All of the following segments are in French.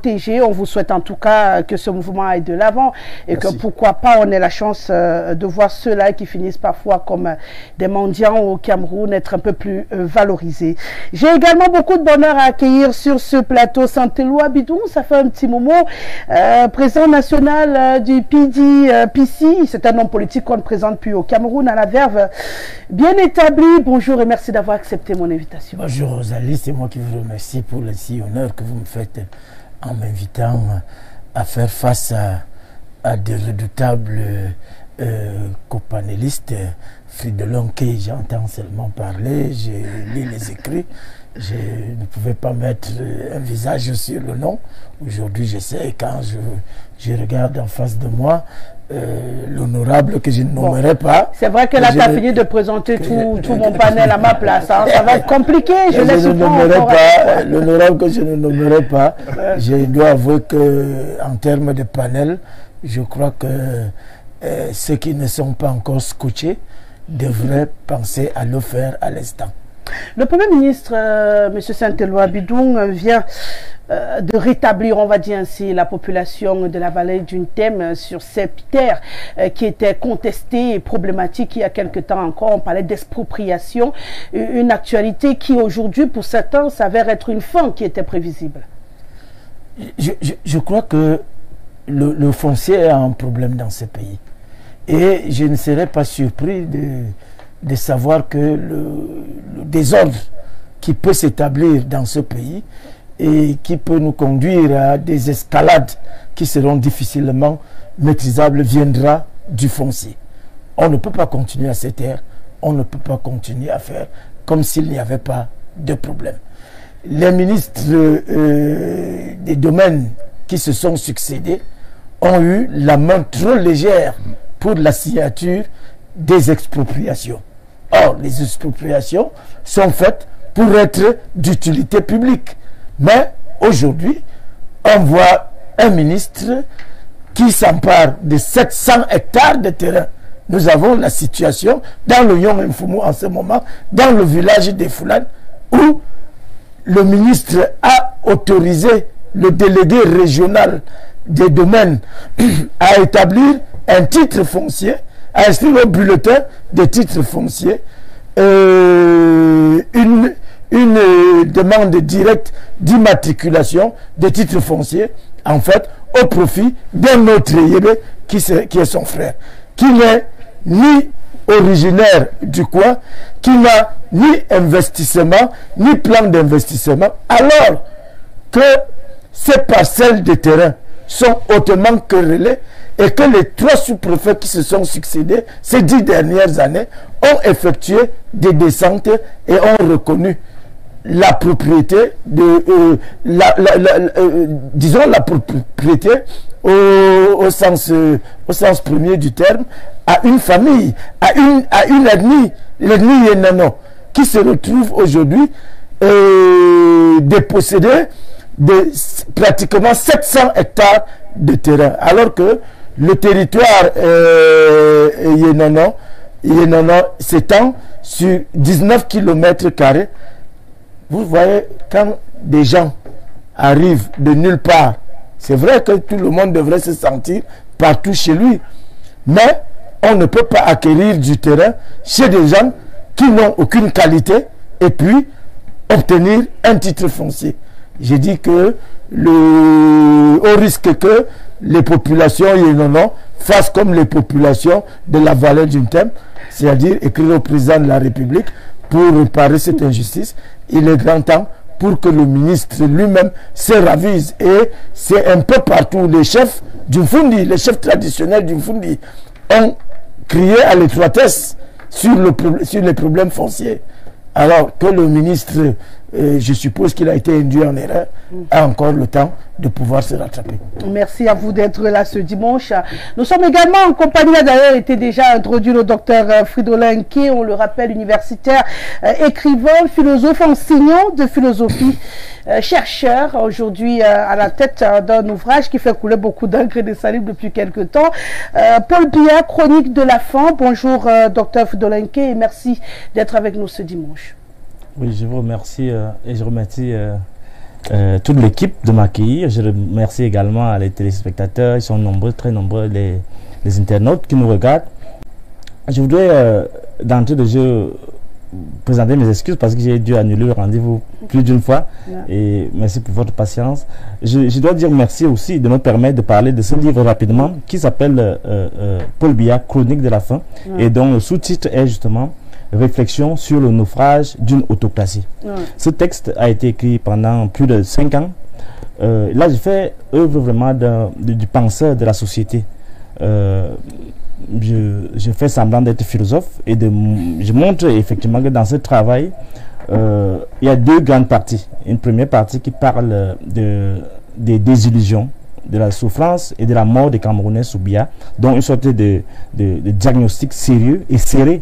On vous souhaite en tout cas que ce mouvement aille de l'avant et que pourquoi pas on ait la chance de voir ceux-là qui finissent parfois comme des mendiants au Cameroun être un peu plus valorisés. J'ai également beaucoup de bonheur à accueillir sur ce plateau Saint-Éloi Bidou. Ça fait un petit moment. Président national du PDPC, c'est un homme politique qu'on ne présente plus au Cameroun, à la verve bien établi. Bonjour et merci d'avoir accepté mon invitation. Bonjour Rosalie, c'est moi qui vous remercie pour le si honneur que vous me faites en m'invitant à faire face à des redoutables copanélistes. Fridolin Kay, j'entends seulement parler, j'ai lu les écrits, je ne pouvais pas mettre un visage sur le nom. Aujourd'hui, je sais, quand je regarde en face de moi, l'honorable que je ne nommerai pas. C'est vrai que là, tu as fini de présenter tout mon panel à ma place. Hein. Ça va être compliqué. Je ne nommerai pas. L'honorable que je ne nommerai pas. Je dois avouer que, en termes de panel, je crois que ceux qui ne sont pas encore scotchés devraient penser à le faire à l'instant. Le Premier ministre, M. Saint-Éloi Bidou, vient de rétablir, on va dire ainsi, la population de la vallée d'une thème sur cette terre qui était contestée et problématique il y a quelque temps encore. On parlait d'expropriation, une actualité qui aujourd'hui, pour certains, s'avère être une fin qui était prévisible. Je crois que le foncier a un problème dans ce pays. Et je ne serais pas surpris de savoir que le désordre qui peut s'établir dans ce pays et qui peut nous conduire à des escalades qui seront difficilement maîtrisables viendra du foncier. On ne peut pas continuer à se taire, on ne peut pas continuer à faire comme s'il n'y avait pas de problème. Les ministres des domaines qui se sont succédés ont eu la main trop légère pour la signature des expropriations. Or, les expropriations sont faites pour être d'utilité publique. Mais aujourd'hui, on voit un ministre qui s'empare de 700 hectares de terrain. Nous avons la situation dans le Yon Mfumu en ce moment, dans le village des Foulanes, où le ministre a autorisé le délégué régional des domaines à établir un titre foncier, à inscrire au bulletin des titres fonciers, une demande directe d'immatriculation des titres fonciers, en fait, au profit d'un autre Yébé qui est son frère, qui n'est ni originaire du coin, qui n'a ni investissement, ni plan d'investissement, alors que ces parcelles de terrain sont hautement querellées et que les 3 sous-préfets qui se sont succédés ces 10 dernières années ont effectué des descentes et ont reconnu la propriété disons la propriété au sens premier du terme à une famille, à une ethnie, l'ethnie Yenano, qui se retrouve aujourd'hui dépossédée de pratiquement 700 hectares de terrain, alors que le territoire Yenano s'étend sur 19 km². Vous voyez, quand des gens arrivent de nulle part, c'est vrai que tout le monde devrait se sentir partout chez lui, mais on ne peut pas acquérir du terrain chez des gens qui n'ont aucune qualité et puis obtenir un titre foncier. J'ai dit que au risque que les populations Yénono fassent comme les populations de la vallée d'une thème, c'est-à-dire écrire au président de la République pour réparer cette injustice. Il est grand temps pour que le ministre lui-même se ravise. Et c'est un peu partout. Les chefs du Fundi, les chefs traditionnels du Fundi ont crié à l'étroitesse sur les problèmes fonciers. Alors que le ministre, je suppose qu'il a été induit en erreur, a encore le temps de pouvoir se rattraper. Merci à vous d'être là ce dimanche. Nous sommes également en compagnie, d'ailleurs, était déjà introduit le docteur Fridolin Kay, on le rappelle, universitaire, écrivain, philosophe, enseignant de philosophie, chercheur, aujourd'hui à la tête d'un ouvrage qui fait couler beaucoup d'encre et de salive depuis quelque temps. Paul Biya, Chronique de la faim. Bonjour, docteur Fridolin Kay, et merci d'être avec nous ce dimanche. Oui, je vous remercie et je remercie toute l'équipe de m'accueillir. Je remercie également les téléspectateurs, ils sont nombreux, très nombreux, les internautes qui nous regardent. Je voudrais d'entrée de jeu présenter mes excuses parce que j'ai dû annuler le rendez-vous plus d'une fois. Et merci pour votre patience. Je dois dire merci aussi de me permettre de parler de ce livre rapidement qui s'appelle Paul Biya, Chronique de la faim, et dont le sous-titre est justement Réflexion sur le naufrage d'une autocratie. Ce texte a été écrit pendant plus de 5 ans. Là, je fais œuvre vraiment du penseur de la société. Je fais semblant d'être philosophe et je montre effectivement que dans ce travail, il y a 2 grandes parties. Une première partie qui parle des désillusions, de la souffrance et de la mort des Camerounais sous Biya, dont une sorte de diagnostic sérieux et serré,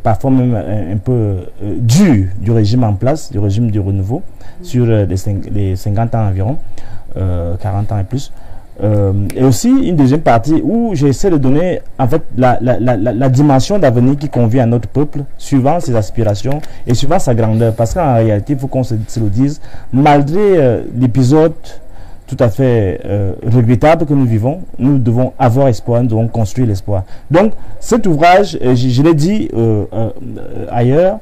parfois même un peu dur du régime en place, du régime du renouveau, sur les 50 ans environ, 40 ans et plus. Et aussi une deuxième partie où j'essaie de donner en fait la dimension d'avenir qui convient à notre peuple, suivant ses aspirations et suivant sa grandeur. Parce qu'en réalité, il faut qu'on se le dise, malgré l'épisode tout à fait regrettable que nous vivons, nous devons avoir espoir, nous devons construire l'espoir. Donc cet ouvrage, je l'ai dit ailleurs,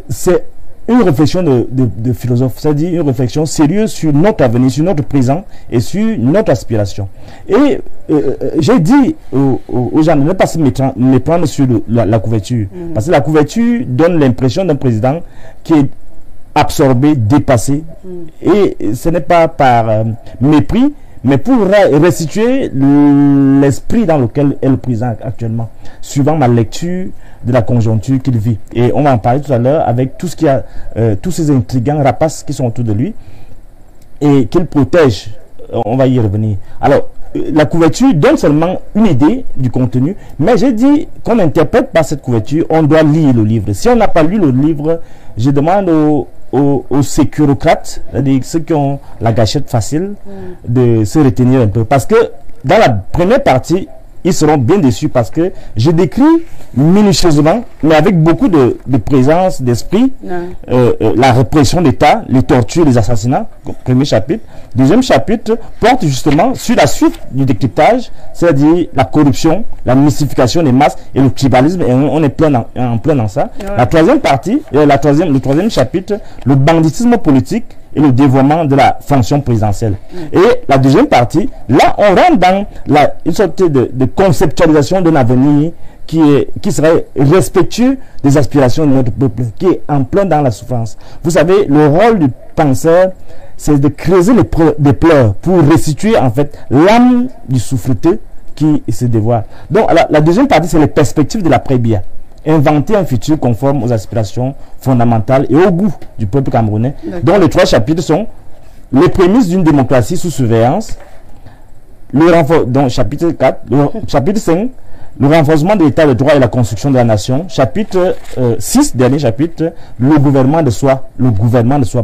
c'est une réflexion de philosophe, c'est-à-dire une réflexion sérieuse sur notre avenir, sur notre présent et sur notre aspiration. Et j'ai dit aux gens de ne pas se méprendre sur la couverture, parce que la couverture donne l'impression d'un président qui est absorbé, dépassé, et ce n'est pas par mépris, mais pour restituer l'esprit dans lequel est le président actuellement, suivant ma lecture de la conjoncture qu'il vit. Et on va en parler tout à l'heure avec tout ce qu'il y a, tous ces intrigants rapaces qui sont autour de lui et qu'il protège. On va y revenir. Alors, la couverture donne seulement une idée du contenu, mais j'ai dit qu'on interprète par cette couverture, on doit lire le livre. Si on n'a pas lu le livre, je demande aux sécurocrates, c'est-à-dire ceux qui ont la gâchette facile, de se retenir un peu. Parce que dans la première partie, ils seront bien déçus parce que je décris minutieusement, mais avec beaucoup de présence d'esprit, la répression d'État, les tortures, les assassinats, premier chapitre. Deuxième chapitre porte justement sur la suite du décryptage, c'est-à-dire la corruption, la mystification des masses et le tribalisme, et on est en plein dans ça. La troisième partie, le troisième chapitre, le banditisme politique et le dévoiement de la fonction présidentielle. Et la deuxième partie, là, on rentre dans une sorte de conceptualisation d'un avenir qui serait respectueux des aspirations de notre peuple, qui est en plein dans la souffrance. Vous savez, le rôle du penseur, c'est de creuser des pleurs pour restituer en fait l'âme du souffreteux qui se dévoile. Donc, la deuxième partie, c'est les perspectives de l'après-Biya. Inventer un futur conforme aux aspirations fondamentales et au goût du peuple camerounais, dont les 3 chapitres sont les prémices d'une démocratie sous surveillance, donc chapitre 4, chapitre 5, le renforcement de l'état de droit et la construction de la nation, chapitre 6, dernier chapitre, le gouvernement de soi,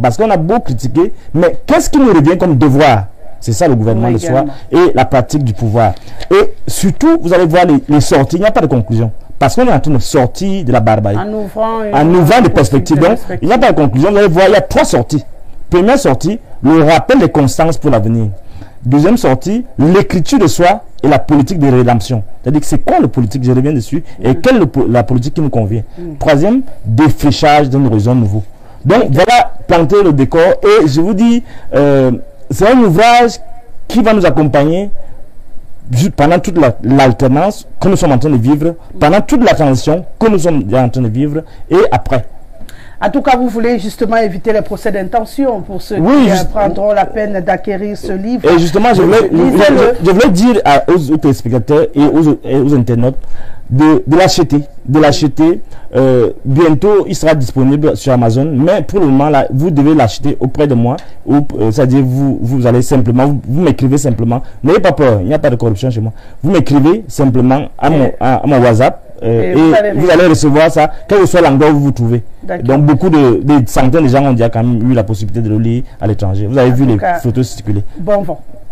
parce qu'on a beau critiquer, mais qu'est-ce qui nous revient comme devoir? C'est ça le gouvernement de soi et la pratique du pouvoir. Et surtout, vous allez voir les sorties, il n'y a pas de conclusion. Parce qu'on est en train de sortir de la barbarie. En ouvrant des perspectives. Donc, il n'y a pas de conclusion. Vous allez voir, il y a 3 sorties. Première sortie, le rappel des constances pour l'avenir. Deuxième sortie, l'écriture de soi et la politique de rédemption. C'est-à-dire que c'est quoi le politique, je reviens dessus, et quelle est la politique qui nous convient. Troisième, défrichage d'un horizon nouveau. Donc, voilà, planter le décor. Et je vous dis, c'est un ouvrage qui va nous accompagner pendant toute l'alternance que nous sommes en train de vivre, pendant toute la transition que nous sommes en train de vivre et après. En tout cas, vous voulez justement éviter les procès d'intention pour ceux qui prendront la peine d'acquérir ce livre. Et justement, je voulais dire aux téléspectateurs et aux internautes de l'acheter. Bientôt, il sera disponible sur Amazon, mais pour le moment, là, vous devez l'acheter auprès de moi. C'est-à-dire, vous allez simplement, vous m'écrivez simplement. N'ayez pas peur, il n'y a pas de corruption chez moi. Vous m'écrivez simplement à mon WhatsApp. Et vous allez recevoir ça, quel que soit l'endroit où vous vous trouvez. Donc beaucoup de centaines de gens ont déjà quand même eu la possibilité de le lire à l'étranger. Vous avez vu les photos circuler. Bon,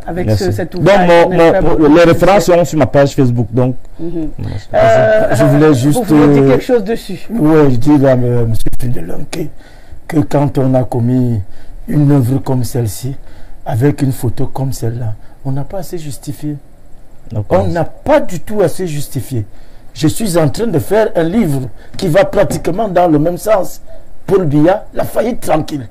avec cet ouvrage. Donc les références sont sur ma page Facebook. Donc, je voulais juste... Vous voulez dire quelque chose dessus? Oui, je dis à M. Fidelin que quand on a commis une œuvre comme celle-ci, avec une photo comme celle-là, on n'a pas assez justifié. On n'a pas du tout assez justifié. Je suis en train de faire un livre qui va pratiquement dans le même sens. Paul Biya, la faillite tranquille.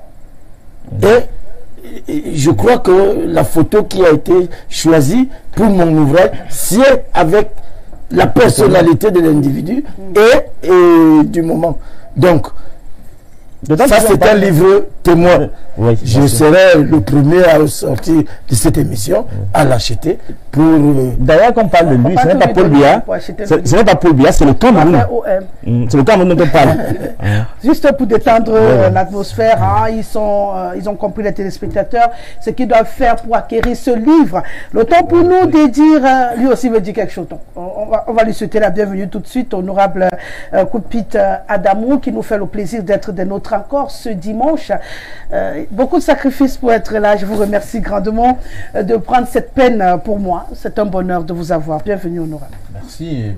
Et je crois que la photo qui a été choisie pour mon ouvrage, c'est avec la personnalité de l'individu et du moment. Donc, ça c'est un livre témoin. Oui, je serai le premier à sortir de cette émission, à l'acheter pour... D'ailleurs, quand on parle de lui, ce n'est pas Paul Biya, ce n'est pas Paul Biya, c'est le Cameroun. C'est le Cameroun dont on parle. Juste pour détendre l'atmosphère, hein, ils ont compris, les téléspectateurs, ce qu'ils doivent faire pour acquérir ce livre. Le temps pour nous de dire, lui aussi veut dire quelque chose. Donc, on va lui souhaiter la bienvenue tout de suite, honorable Koupit Adamou, qui nous fait le plaisir d'être des nôtres encore ce dimanche. Beaucoup de sacrifices pour être là. Je vous remercie grandement de prendre cette peine pour moi. C'est un bonheur de vous avoir. Bienvenue, honorable. Merci.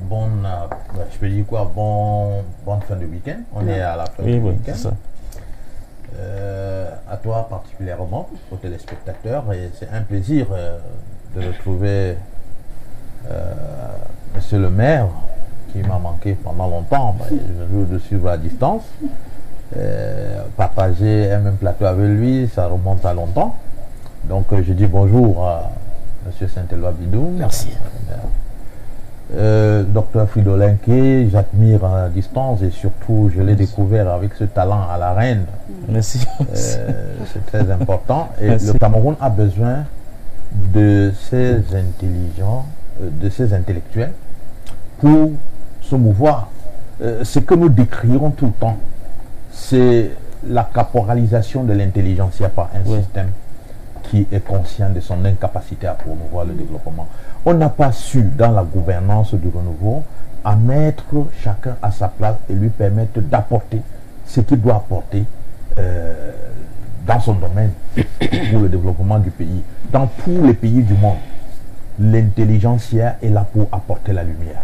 Je peux dire quoi? Bonne fin de week-end. On est à la fin du week-end. Ça. À toi particulièrement, aux téléspectateurs. Et c'est un plaisir de retrouver monsieur le maire qui m'a manqué pendant longtemps. Je veux le suivre à distance. Partager un même plateau avec lui, ça remonte à longtemps. Donc je dis bonjour à monsieur Saint-Éloi Bidoum. Merci. Docteur Fridolenke, j'admire à distance et surtout je l'ai découvert avec ce talent à la reine. Merci. C'est très important et Merci. le Cameroun a besoin de ces intelligents, de ces intellectuels pour se mouvoir. Ce que nous décrions tout le temps, c'est la caporalisation de l'intelligentsia par un système qui est conscient de son incapacité à promouvoir le développement. On n'a pas su, dans la gouvernance du renouveau, à mettre chacun à sa place et lui permettre d'apporter ce qu'il doit apporter dans son domaine pour le développement du pays. Dans tous les pays du monde, l'intelligentsia est là pour apporter la lumière,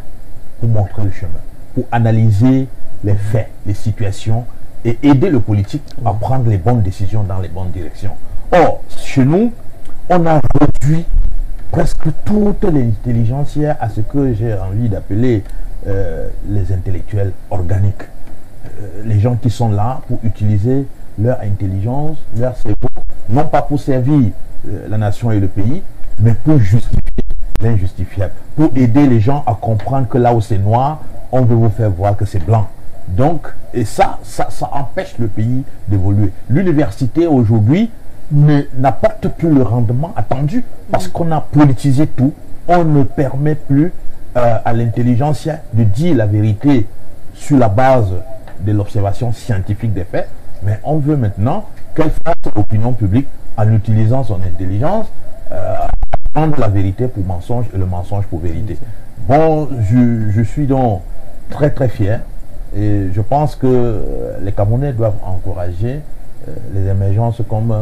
pour montrer le chemin, pour analyser les faits, les situations et aider le politique à prendre les bonnes décisions dans les bonnes directions. Or, chez nous, on a réduit presque toute l'intelligentsia à ce que j'ai envie d'appeler les intellectuels organiques. Les gens qui sont là pour utiliser leur intelligence, leur cerveau, non pas pour servir la nation et le pays, mais pour justifier l'injustifiable, pour aider les gens à comprendre que là où c'est noir, on veut vous faire voir que c'est blanc. Donc, et ça empêche le pays d'évoluer. L'université aujourd'hui n'apporte plus le rendement attendu parce qu'on a politisé tout. On ne permet plus à l'intelligentsia de dire la vérité sur la base de l'observation scientifique des faits, mais on veut maintenant qu'elle fasse l'opinion publique en utilisant son intelligence, prendre la vérité pour mensonge et le mensonge pour vérité. Bon, je suis donc très très fier et je pense que les Camerounais doivent encourager les émergences comme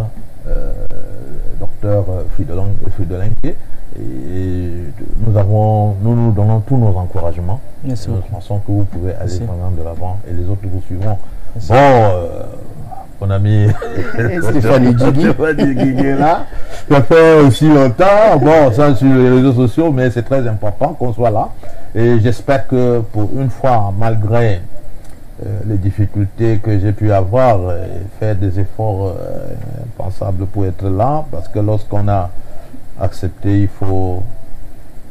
Dr Fridolenke et nous donnons tous nos encouragements. Merci. Nous pensons que vous pouvez aller vraiment de l'avant et les autres vous suivront. Merci. Bon, mon ami Stéphane Guigui est là. Ça fait aussi longtemps, bon, ça sur les réseaux sociaux, mais c'est très important qu'on soit là. Et j'espère que pour une fois, malgré les difficultés que j'ai pu avoir, faire des efforts impensables pour être là, parce que lorsqu'on a accepté, il faut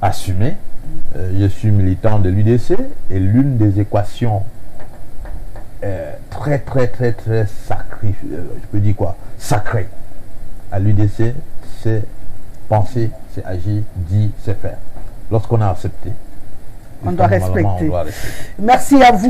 assumer. Je suis militant de l'UDC et l'une des équations très sacrée, je peux dire quoi, sacrée à l'UDC, c'est penser, c'est agir, dire, c'est faire. Lorsqu'on a accepté, on doit respecter. On doit respecter. Merci à vous.